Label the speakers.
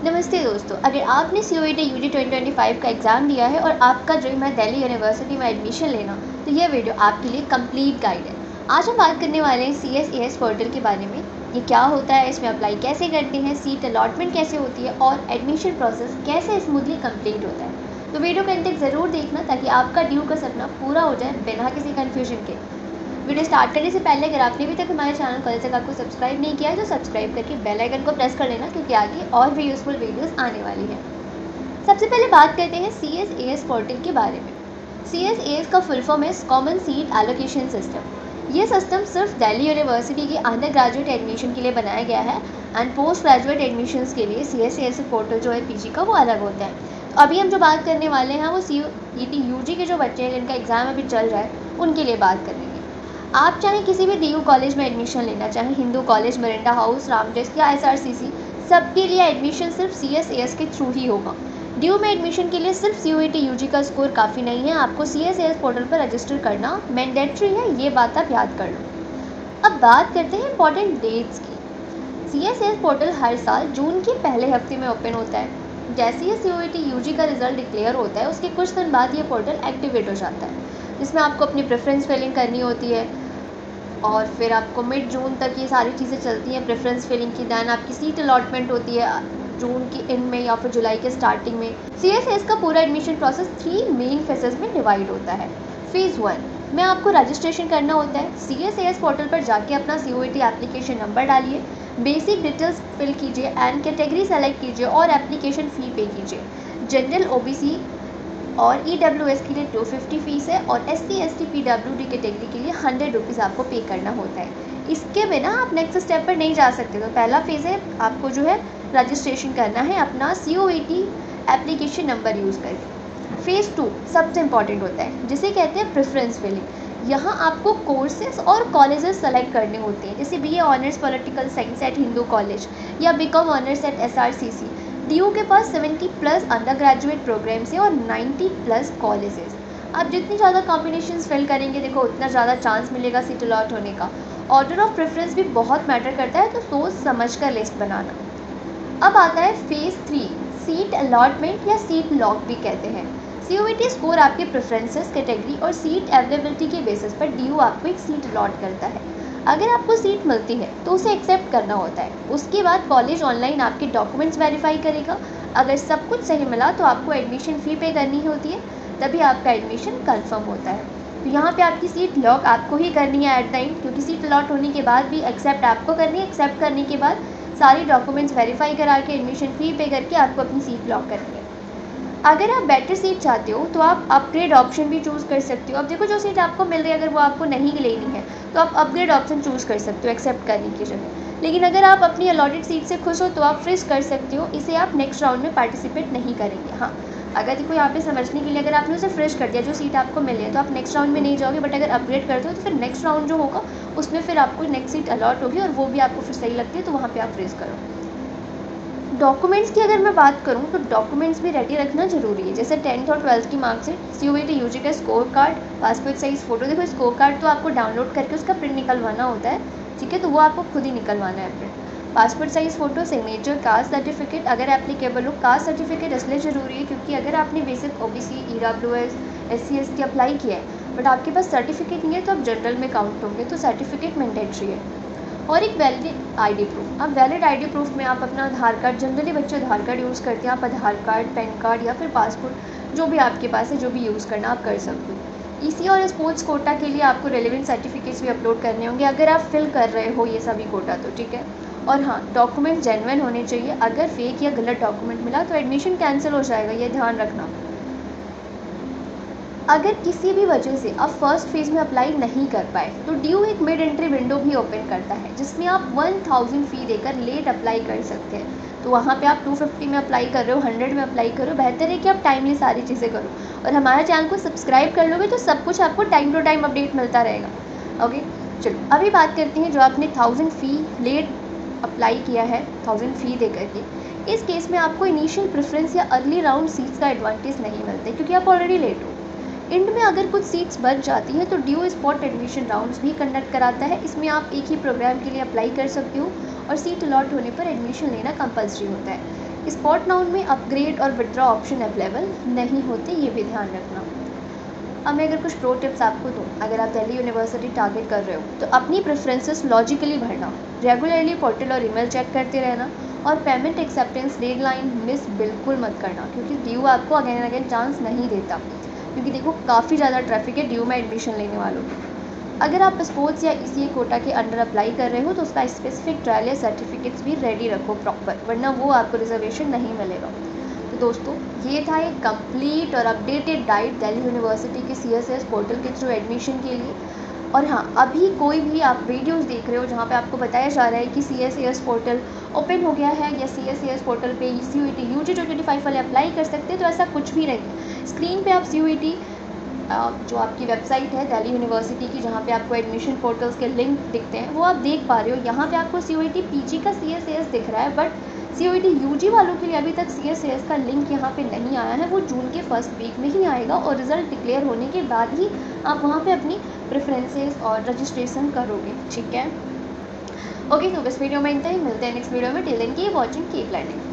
Speaker 1: नमस्ते दोस्तों, अगर आपने COET UG 2025 का एग्ज़ाम दिया है और आपका ड्रीम है दिल्ली यूनिवर्सिटी में एडमिशन लेना, तो यह वीडियो आपके लिए कंप्लीट गाइड है। आज हम बात करने वाले हैं CSAS पोर्टल के बारे में। ये क्या होता है, इसमें अप्लाई कैसे करते हैं, सीट अलॉटमेंट कैसे होती है और एडमिशन प्रोसेस कैसे स्मूथली कंप्लीट होता है। तो वीडियो को अंत तक ज़रूर देखना ताकि आपका ड्यू का सपना पूरा हो जाए बिना किसी कन्फ्यूजन के। वीडियो स्टार्ट करने से पहले अगर आपने अभी तक हमारे चैनल को तक आपको सब्सक्राइब नहीं किया है तो सब्सक्राइब करके बेल आइकन को प्रेस कर लेना, क्योंकि आगे और भी यूज़फुल वीडियोस आने वाली हैं। सबसे पहले बात करते हैं CSAS पोर्टल के बारे में। CSAS का फुल फॉर्म है कॉमन सीट एलोकेशन सिस्टम। ये सिस्टम सिर्फ दिल्ली यूनिवर्सिटी की अंडर ग्रेजुएट एडमिशन के लिए बनाया गया है एंड पोस्ट ग्रेजुएट एडमिशन्स के लिए CSAS पोर्टल जो है PG का वो अलग होता है। तो अभी हम जो बात करने वाले हैं वो COET UG के जो बच्चे हैं जिनका एग्ज़ाम अभी चल रहा है उनके लिए बात करेंगे। आप चाहे किसी भी DU कॉलेज में एडमिशन लेना चाहें, Hindu college, Mirinda house, Ramtek या SRCC, सबके लिए एडमिशन सिर्फ CSAS के थ्रू ही होगा। DU में एडमिशन के लिए सिर्फ COET UG का स्कोर काफ़ी नहीं है, आपको CSAS पोर्टल पर रजिस्टर करना मैंडेटरी है, ये बात आप याद कर लो। अब बात करते हैं इंपॉर्टेंट डेट्स की। CSAS पोर्टल हर साल जून के पहले हफ्ते में ओपन होता है। जैसे ही COET UG का रिजल्ट डिक्लेयर होता है उसके कुछ दिन बाद ये पोर्टल एक्टिवेट हो जाता है, जिसमें आपको अपनी प्रेफरेंस फिलिंग करनी होती है और फिर आपको मिड जून तक ये सारी चीज़ें चलती हैं प्रेफरेंस फिलिंग की। दैन आपकी सीट अलॉटमेंट होती है जून के एंड में या फिर जुलाई के स्टार्टिंग में। CSAS का पूरा एडमिशन प्रोसेस 3 मेन फेजेस में डिवाइड होता है। फेज़ 1 में आपको रजिस्ट्रेशन करना होता है। CSAS पोर्टल पर जाके अपना COET एप्लीकेशन नंबर डालिए, बेसिक डिटेल्स फिल कीजिए एंड कैटेगरी सेलेक्ट कीजिए और एप्लीकेशन फ़ी पे कीजिए। जनरल OBC और EWS के लिए 250 फीस है और SC ST PWD कैटेगरी के लिए 100 रुपीज़ आपको पे करना होता है। इसके बिना आप नेक्स्ट स्टेप पर नहीं जा सकते। तो पहला फेज़ है आपको जो है रजिस्ट्रेशन करना है अपना COET एप्लीकेशन नंबर यूज़ करके। फेज़ 2 सबसे इम्पॉर्टेंट होता है, जिसे कहते हैं प्रेफरेंस फिलिंग। यहाँ आपको कोर्सेज और कॉलेजेस सेलेक्ट करने होते हैं, जैसे BA honours political science at Hindu college या BCom honours at SRCC। DU के पास 70+ अंडर ग्रेजुएट प्रोग्राम्स हैं और 90+ कॉलेजेस। आप जितनी ज़्यादा कॉम्बिनेशंस फिल करेंगे, देखो उतना ज़्यादा चांस मिलेगा सीट अलॉट होने का। ऑर्डर ऑफ प्रेफरेंस भी बहुत मैटर करता है, तो सोच समझ कर लिस्ट बनाना। अब आता है फेज़ 3, सीट अलॉटमेंट या सीट लॉक भी कहते हैं। COET स्कोर आपके प्रेफरेंसेस, कैटेगरी और सीट अवेलेबिलिटी के बेसिस पर DU आपको एक सीट अलॉट करता है। अगर आपको सीट मिलती है तो उसे एक्सेप्ट करना होता है। उसके बाद कॉलेज ऑनलाइन आपके डॉक्यूमेंट्स वेरीफाई करेगा। अगर सब कुछ सही मिला तो आपको एडमिशन फ़ी पे करनी होती है, तभी आपका एडमिशन कंफर्म होता है। तो यहाँ पे आपकी सीट लॉक आपको ही करनी है एट द एंड, क्योंकि सीट अलॉट होने के बाद भी एक्सेप्ट आपको करनी है। एक्सेप्ट करने के बाद सारी डॉक्यूमेंट्स वेरीफाई करा के एडमिशन फ़ी पे करके आपको अपनी सीट लॉक करनी है। अगर आप बेटर सीट चाहते हो तो आप अपग्रेड ऑप्शन भी चूज़ कर सकते हो। अब देखो, जो सीट आपको मिल रही है अगर वो आपको नहीं लेनी है तो आप अपग्रेड ऑप्शन चूज़ कर सकते हो एक्सेप्ट करने की जगह। लेकिन अगर आप अपनी अलॉटेड सीट से खुश हो तो आप फ्रिज कर सकते हो, इसे आप नेक्स्ट राउंड में पार्टिसिपेट नहीं करेंगे। हाँ, अगर देखो यहाँ पे समझने के लिए, अगर आपने उसे फ्रिज कर दिया जो सीट आपको मिले तो आप नेक्स्ट राउंड में नहीं जाओगे, बट अगर अपग्रेड करते हो तो फिर नेक्स्ट राउंड जो होगा उसमें फिर आपको नेक्स्ट सीट अलॉट होगी और वो भी आपको फिर सही लगती है तो वहाँ पर आप फ्रिज करो। डॉक्यूमेंट्स की अगर मैं बात करूं तो डॉक्यूमेंट्स भी रेडी रखना ज़रूरी है, जैसे 10th और 12th की मार्कशीट, COET UG का score card, passport size photo. देखो, स्कोर कार्ड तो आपको डाउनलोड करके उसका प्रिंट निकलवाना होता है, ठीक है, तो वो आपको खुद ही निकलवाना है print. Passport size photo, signature, caste certificate अगर एप्लीकेबल हो। कास्ट सर्टिफिकेट इसलिए ज़रूरी है क्योंकि अगर आपने basic OBC, EWS, SC ST apply किया है बट आपके पास सर्टिफिकेट नहीं है तो आप जनरल में काउंट होंगे, तो सर्टिफिकेट मैंडेटरी है। और एक वैलिड ID प्रूफ। अब वैलिड ID प्रूफ में आप अपना आधार कार्ड, जनरली बच्चे आधार कार्ड यूज़ करते हैं, आप आधार कार्ड, पैन कार्ड या फिर पासपोर्ट जो भी आपके पास है, जो भी यूज़ करना आप कर सकते हो। EC और स्पोर्ट्स कोटा के लिए आपको रेलिवेंट सर्टिफिकेट्स भी अपलोड करने होंगे अगर आप फिल कर रहे हो ये सभी कोटा, तो ठीक है। और हाँ, डॉक्यूमेंट जेन्युइन होने चाहिए। अगर फेक या गलत डॉक्यूमेंट मिला तो एडमिशन कैंसिल हो जाएगा, ये ध्यान रखना। अगर किसी भी वजह से आप फर्स्ट फेज़ में अप्लाई नहीं कर पाए तो DU एक मिड एंट्री विंडो भी ओपन करता है, जिसमें आप 1000 फ़ी देकर लेट अप्लाई कर सकते हैं। तो वहाँ पे आप 250 में अप्लाई कर रहे हो, 100 में अप्लाई करो, बेहतर है कि आप टाइमली सारी चीज़ें करो। और हमारे चैनल को सब्सक्राइब कर लोगे तो सब कुछ आपको टाइम टू टाइम अपडेट मिलता रहेगा। ओके, चलो अभी बात करते हैं जो आपने 1000 फ़ी लेट अप्लाई किया है 1000 फ़ी दे करके। इस केस में आपको इनिशियल प्रेफरेंस या अर्ली राउंड सीट्स का एडवांटेज नहीं मिलता क्योंकि आप ऑलरेडी लेट हो। एंड में अगर कुछ सीट्स बच जाती हैं तो DU स्पॉट एडमिशन राउंड्स भी कंडक्ट कराता है। इसमें आप एक ही प्रोग्राम के लिए अप्लाई कर सकते हो और सीट अलॉट होने पर एडमिशन लेना कंपलसरी होता है। स्पॉट नाउन में अपग्रेड और विड्रॉ ऑप्शन अवेलेबल नहीं होते, ये भी ध्यान रखना। अब मैं अगर कुछ प्रो टिप्स आपको दूँ, अगर आप दिल्ली यूनिवर्सिटी टारगेट कर रहे हो तो अपनी प्रेफरेंसेस लॉजिकली भरना, रेगुलरली पोर्टल और ईमेल चेक करते रहना, और पेमेंट एक्सेप्टेंस डेडलाइन मिस बिल्कुल मत करना, क्योंकि ड्यू आपको अगेन एंड अगेन चांस नहीं देता, क्योंकि देखो काफ़ी ज़्यादा ट्रैफिक है ड्यू में एडमिशन लेने वालों की। अगर आप स्पोर्ट्स या ईसीए कोटा के अंडर अप्लाई कर रहे हो तो उसका स्पेसिफिक ट्रायल या सर्टिफिकेट्स भी रेडी रखो प्रॉपर, वरना वो आपको रिजर्वेशन नहीं मिलेगा। तो दोस्तों, ये था एक कंप्लीट और अपडेटेड गाइड दिल्ली यूनिवर्सिटी के CSIS पोर्टल के थ्रू एडमिशन के लिए। और हाँ, अभी कोई भी आप वीडियोस देख रहे हो जहाँ पे आपको बताया जा रहा है कि CSIS पोर्टल ओपन हो गया है या CSIS पोर्टल पे CUET UG 2025 वाले अप्लाई कर सकते हैं, तो ऐसा कुछ भी नहीं। स्क्रीन पे आप CUET जो आपकी वेबसाइट है दिल्ली यूनिवर्सिटी की, जहाँ पे आपको एडमिशन पोर्टल्स के लिंक दिखते हैं, वो आप देख पा रहे हो। यहाँ पे आपको CUET PG का CSIS दिख रहा है, बट CUET UG वालों के लिए अभी तक CSIS का लिंक यहाँ पे नहीं आया है। वो जून के फर्स्ट वीक में ही आएगा और रिजल्ट डिक्लेयर होने के बाद ही आप वहाँ पे अपनी प्रेफरेंसेस और रजिस्ट्रेशन करोगे, ठीक है। ओके, तो इस वीडियो में इतना ही, मिलते हैं नेक्स्ट वीडियो में। Till then keep watching, keep learning.